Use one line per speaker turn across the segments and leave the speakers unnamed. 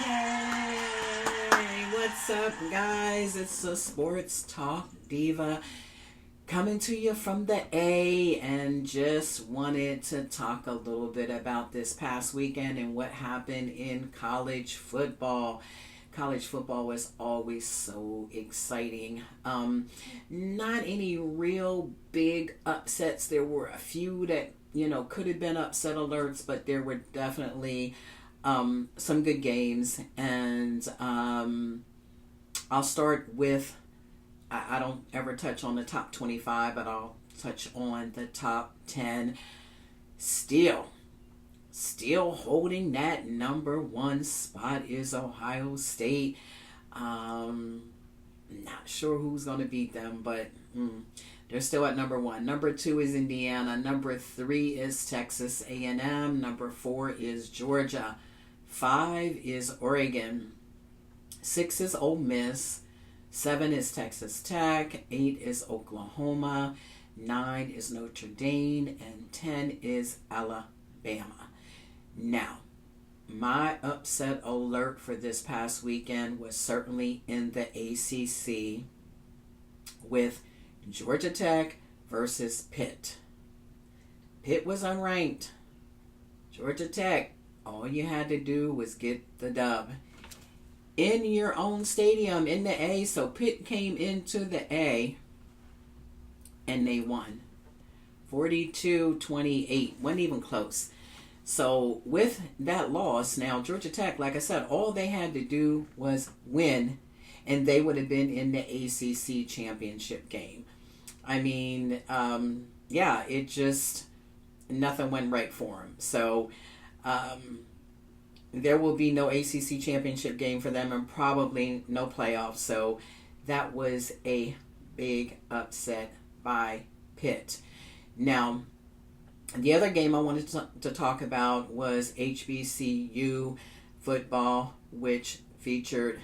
Yay! What's up, guys? It's the Sports Talk Diva coming to you from the A, and just wanted to talk a little bit about this past weekend and what happened in college football. College football was always so exciting. Not any real big upsets. There were a few that, could have been upset alerts, but there were definitely some good games. And I'll start with, I don't ever touch on the top 25, but I'll touch on the top 10. Still holding that number one spot is Ohio State. Not sure who's going to beat them, but they're still at number one. Number two is Indiana. Number three is Texas A&M. Number four is Georgia. 5 is Oregon. 6 is Ole Miss. 7 is Texas Tech. 8 is Oklahoma. 9 is Notre Dame. And 10 is Alabama. Now, my upset alert for this past weekend was certainly in the ACC with Georgia Tech versus Pitt. Pitt was unranked. Georgia Tech, all you had to do was get the dub in your own stadium in the A. So Pitt came into the A and they won 42-28. Wasn't even close. So with that loss, now Georgia Tech, like I said, all they had to do was win and they would have been in the ACC championship game. I mean, it just, nothing went right for them. So there will be no ACC championship game for them and probably no playoffs. So that was a big upset by Pitt. Now, the other game I wanted to talk about was HBCU football, which featured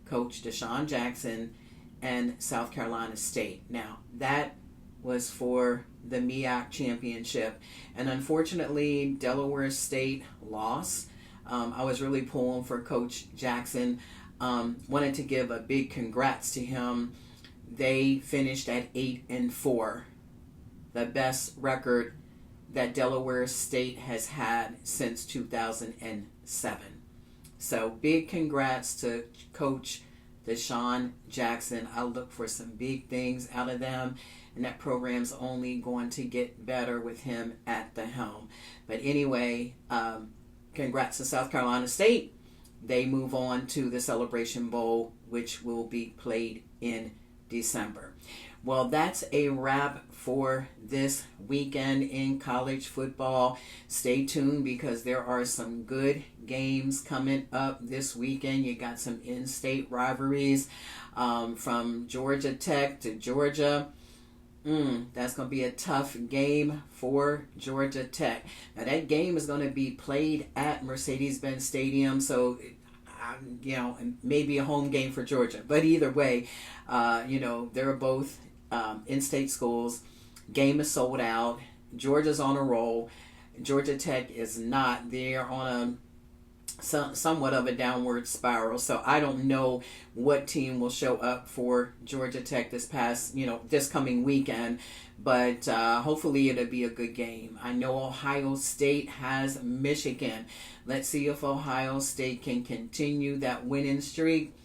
Coach Deshaun Jackson and South Carolina State. Now, that was for the MEAC championship. And unfortunately, Delaware State lost. I was really pulling for Coach Jackson. Wanted to give a big congrats to him. They finished at 8-4, the best record that Delaware State has had since 2007. So big congrats to Coach Deshaun Jackson. I look for some big things out of them, and that program's only going to get better with him at the helm. But anyway, congrats to South Carolina State. They move on to the Celebration Bowl, which will be played in December. Well, that's a wrap for this weekend in college football. Stay tuned because there are some good games coming up this weekend. You got some in-state rivalries from Georgia Tech to Georgia. That's going to be a tough game for Georgia Tech. Now, that game is going to be played at Mercedes-Benz Stadium, so maybe a home game for Georgia. But either way, they're both in-state schools. Game is sold out. Georgia's on a roll. Georgia Tech is not. They're on somewhat of a downward spiral. So I don't know what team will show up for Georgia Tech this coming weekend. But hopefully it'll be a good game. I know Ohio State has Michigan. Let's see if Ohio State can continue that winning streak.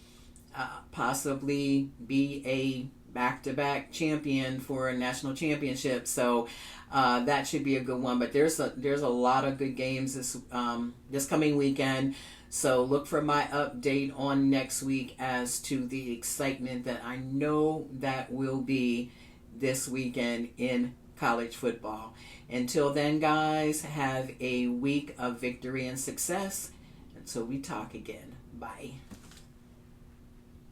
Possibly be a back-to-back champion for a national championship. So that should be a good one. But there's a lot of good games this coming weekend. So look for my update on next week as to the excitement that I know that will be this weekend in college football. Until then, guys, have a week of victory and success. Until we talk again. Bye. Bye.